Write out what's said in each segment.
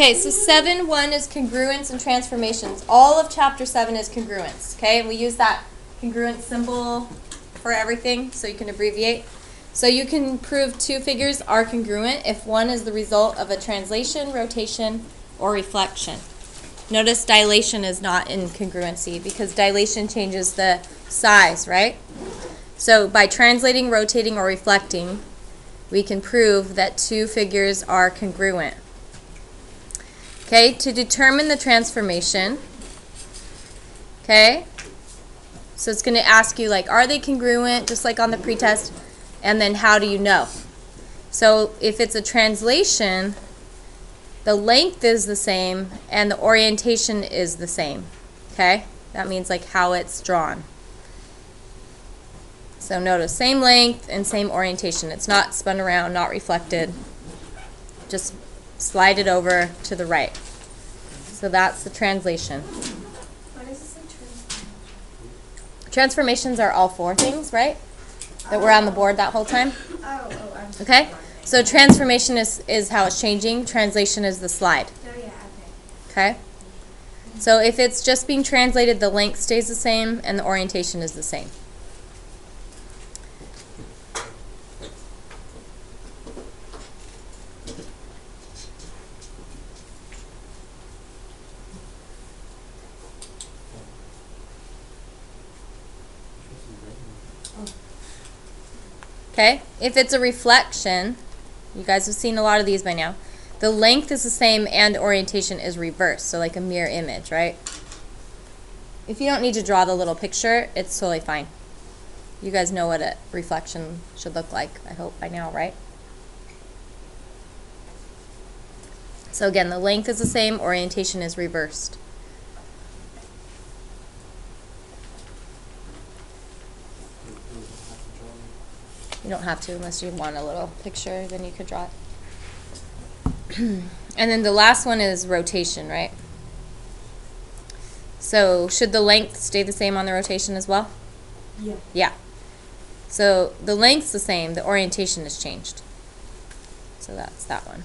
Okay, so 7.1 is congruence and transformations. All of chapter 7 is congruence, okay? And we use that congruent symbol for everything, so you can abbreviate. So you can prove two figures are congruent if one is the result of a translation, rotation, or reflection. Notice dilation is not in congruency because dilation changes the size, right? So by translating, rotating, or reflecting, we can prove that two figures are congruent. Okay, to determine the transformation, okay, so it's going to ask you, like, are they congruent, just like on the pretest, and then how do you know? So if it's a translation, the length is the same and the orientation is the same, okay? That means like how it's drawn. So notice, same length and same orientation. It's not spun around, not reflected. Just slide it over to the right. So that's the translation. What is this a Transformations are all four things, right? That were on the board that whole time. I'm Okay? So transformation is how it's changing. Translation is the slide. Oh yeah, Okay? So if it's just being translated, the length stays the same and the orientation is the same. Okay? If it's a reflection, you guys have seen a lot of these by now, the length is the same and orientation is reversed, so like a mirror image, right? If you don't need to draw the little picture, it's totally fine. You guys know what a reflection should look like, I hope, by now, right? So again, the length is the same, orientation is reversed. You don't have to unless you want a little picture, then you could draw it. And then the last one is rotation, right? So should the length stay the same on the rotation as well? Yeah. Yeah. So the length's the same, the orientation has changed. So that's that one.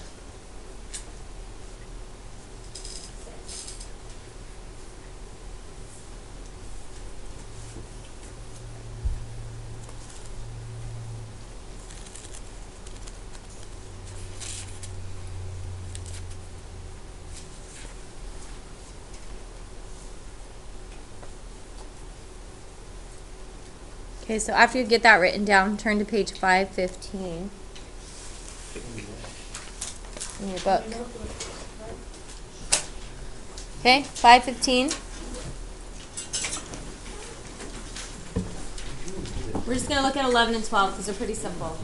Okay, so after you get that written down, turn to page 515 in your book. Okay, 515. We're just going to look at 11 and 12 because they're pretty simple.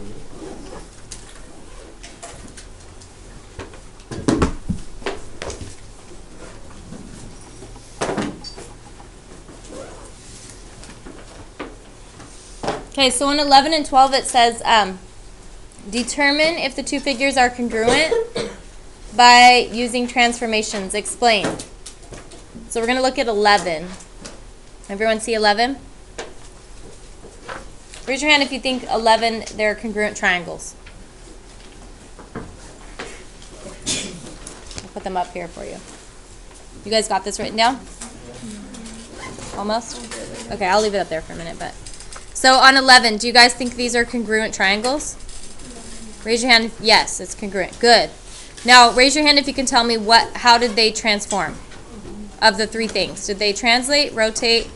Okay, so in 11 and 12 it says, determine if the two figures are congruent by using transformations. Explain. So we're going to look at 11. Everyone see 11? Raise your hand if you think 11, they're congruent triangles. I'll put them up here for you. You guys got this written down? Almost? Okay, I'll leave it up there for a minute, but... So on 11, do you guys think these are congruent triangles? Raise your hand if yes, it's congruent. Good. Now raise your hand if you can tell me how did they transform of the three things. Did they translate, rotate,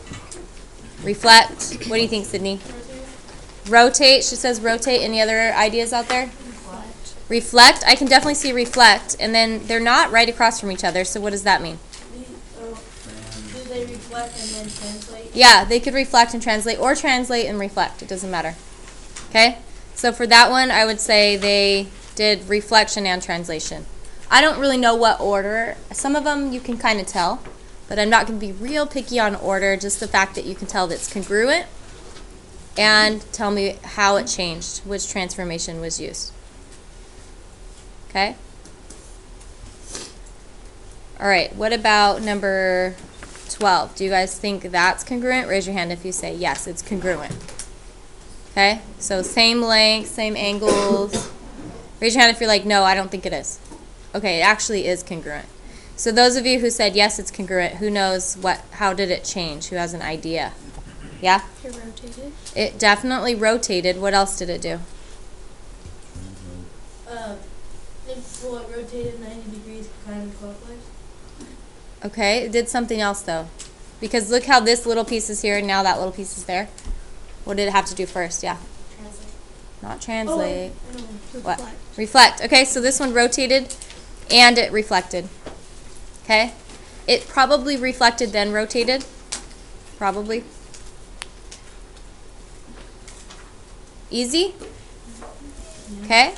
reflect? What do you think, Sydney? Rotate. She says rotate. Any other ideas out there? Reflect. I can definitely see reflect. And then they're not right across from each other, so what does that mean? Do they reflect and then translate? Yeah, they could reflect and translate, or translate and reflect. It doesn't matter. Okay? So for that one, I would say they did reflection and translation. I don't really know what order. Some of them you can kind of tell, but I'm not going to be real picky on order, just the fact that you can tell that it's congruent, and tell me how it changed, which transformation was used. Okay? All right, what about number 12? Do you guys think that's congruent? Raise your hand if you say yes, it's congruent. Okay, so same length, same angles. Raise your hand if you're like, no, I don't think it is. Okay, it actually is congruent. So those of you who said yes, it's congruent, who knows how did it change? Who has an idea? Yeah? It rotated. It definitely rotated. What else did it do? It rotated 90 degrees kind of clockwise. Okay, it did something else though. Because look how this little piece is here and now that little piece is there. What did it have to do first? Yeah. Translate. Not translate. Oh, What? Reflect. Okay, so this one rotated and it reflected. Okay? It probably reflected then rotated. Probably. Easy? Okay?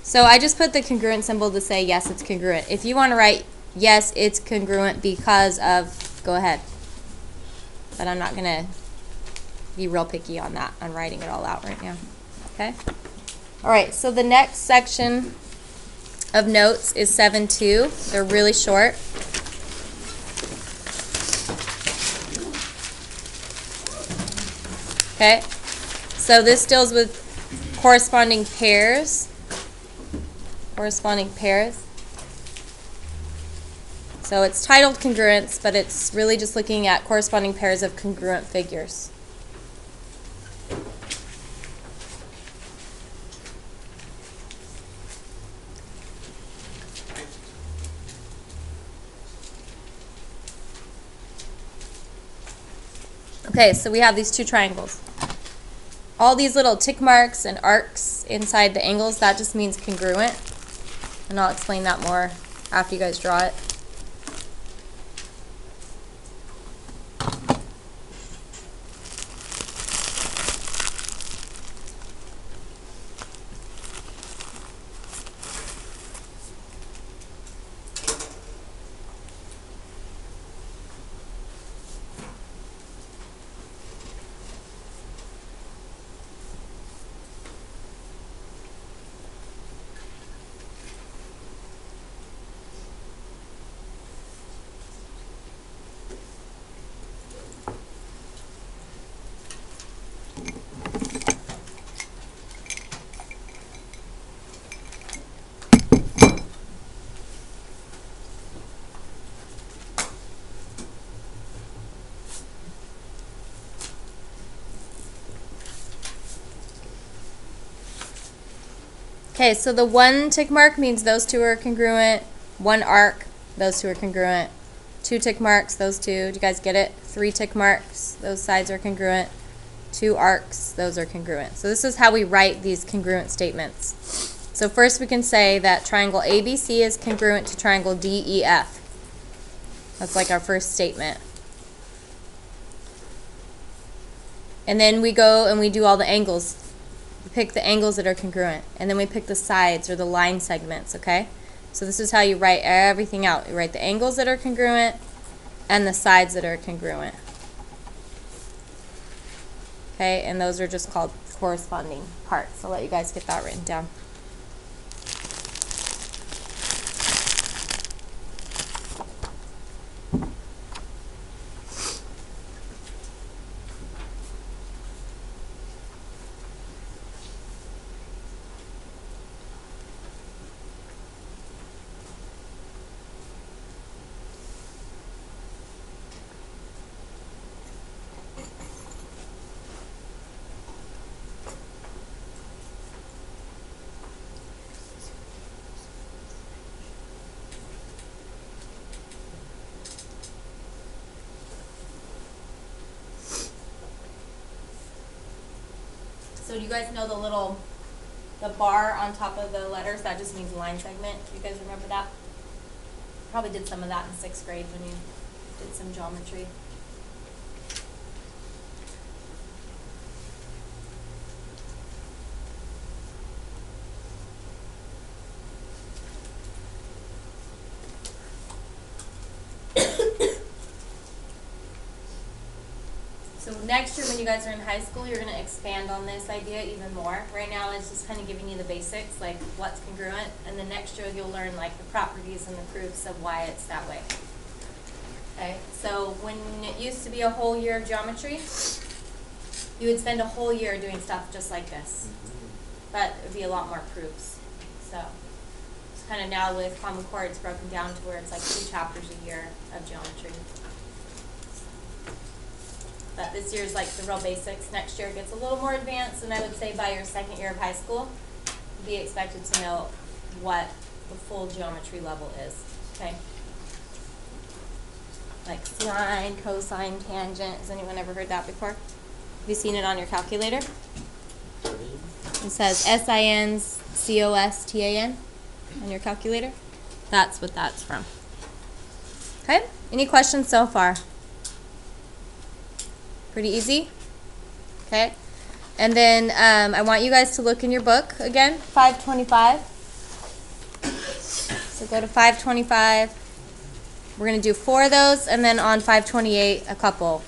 So I just put the congruent symbol to say yes, it's congruent. If you want to write yes, it's congruent because of, go ahead. But I'm not going to be real picky on that. I'm writing it all out right now. Okay? All right, so the next section of notes is 7-2. They're really short. Okay? So this deals with corresponding pairs. Corresponding pairs. So it's titled congruence, but it's really just looking at corresponding pairs of congruent figures. Okay, so we have these two triangles. All these little tick marks and arcs inside the angles, that just means congruent. And I'll explain that more after you guys draw it. Okay, so the one tick mark means those two are congruent. One arc, those two are congruent. Two tick marks, those two. Do you guys get it? Three tick marks, those sides are congruent. Two arcs, those are congruent. So this is how we write these congruent statements. So first we can say that triangle ABC is congruent to triangle DEF. That's like our first statement. And then we go and we do all the angles. We pick the angles that are congruent. And then we pick the sides or the line segments, okay? So this is how you write everything out. You write the angles that are congruent and the sides that are congruent. Okay, and those are just called corresponding parts. I'll let you guys get that written down. So do you guys know the bar on top of the letters? That just means line segment. Do you guys remember that? Probably did some of that in 6th grade when you did some geometry. So next year when you guys are in high school, you're going to expand on this idea even more. Right now it's just kind of giving you the basics, like what's congruent, and then next year you'll learn like the properties and the proofs of why it's that way. Okay, so when it used to be a whole year of geometry, you would spend a whole year doing stuff just like this, but it would be a lot more proofs. So it's kind of now with Common Core, it's broken down to where it's like 2 chapters a year of geometry. But this year's like the real basics. Next year it gets a little more advanced, and I would say by your 2nd year of high school, you'd be expected to know what the full geometry level is. Okay? Like sine, cosine, tangent. Has anyone ever heard that before? Have you seen it on your calculator? It says SINCOSTAN on your calculator. That's what that's from. Okay? Any questions so far? Pretty easy? Okay? And then I want you guys to look in your book again, 525. So go to 525. We're going to do 4 of those, and then on 528, a couple.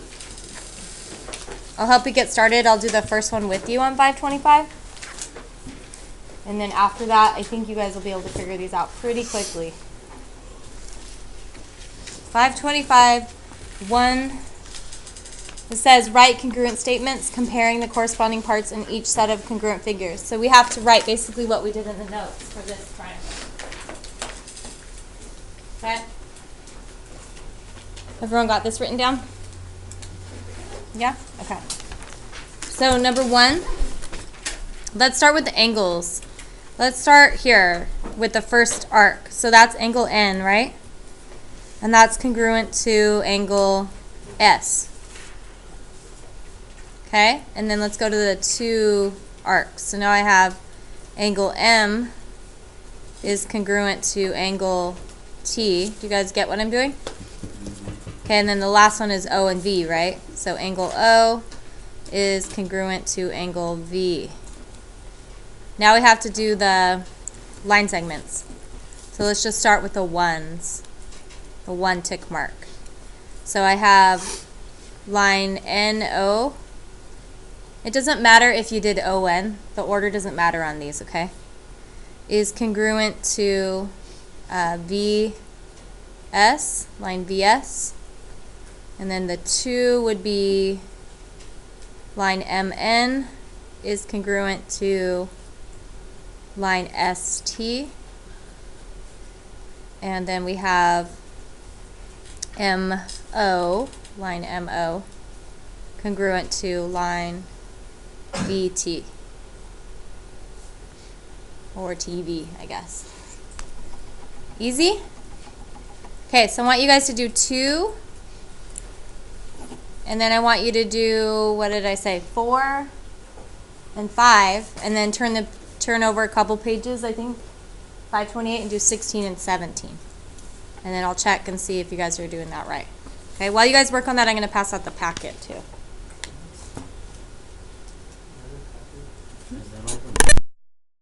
I'll help you get started. I'll do the first one with you on 525. And then after that, I think you guys will be able to figure these out pretty quickly. 525, 1. It says write congruent statements comparing the corresponding parts in each set of congruent figures. So we have to write basically what we did in the notes for this triangle. Okay? Everyone got this written down? Yeah? Okay. So number 1, let's start with the angles. Let's start here with the first arc. So that's angle N, right? And that's congruent to angle S. Okay? And then let's go to the 2 arcs. So now I have angle M is congruent to angle T. Do you guys get what I'm doing? Okay, and then the last one is O and V, right? So angle O is congruent to angle V. Now we have to do the line segments. So let's just start with the 1s, the 1 tick mark. So I have line NO. It doesn't matter if you did ON. The order doesn't matter on these, okay? Is congruent to VS, line VS. And then the 2 would be line MN is congruent to line ST. And then we have MO, line MO, congruent to line VT. Or TV, I guess. Easy? Okay, so I want you guys to do 2. And then I want you to do, what did I say, 4 and 5. And then turn over a couple pages, I think, 528, and do 16 and 17. And then I'll check and see if you guys are doing that right. Okay, while you guys work on that, I'm going to pass out the packet too.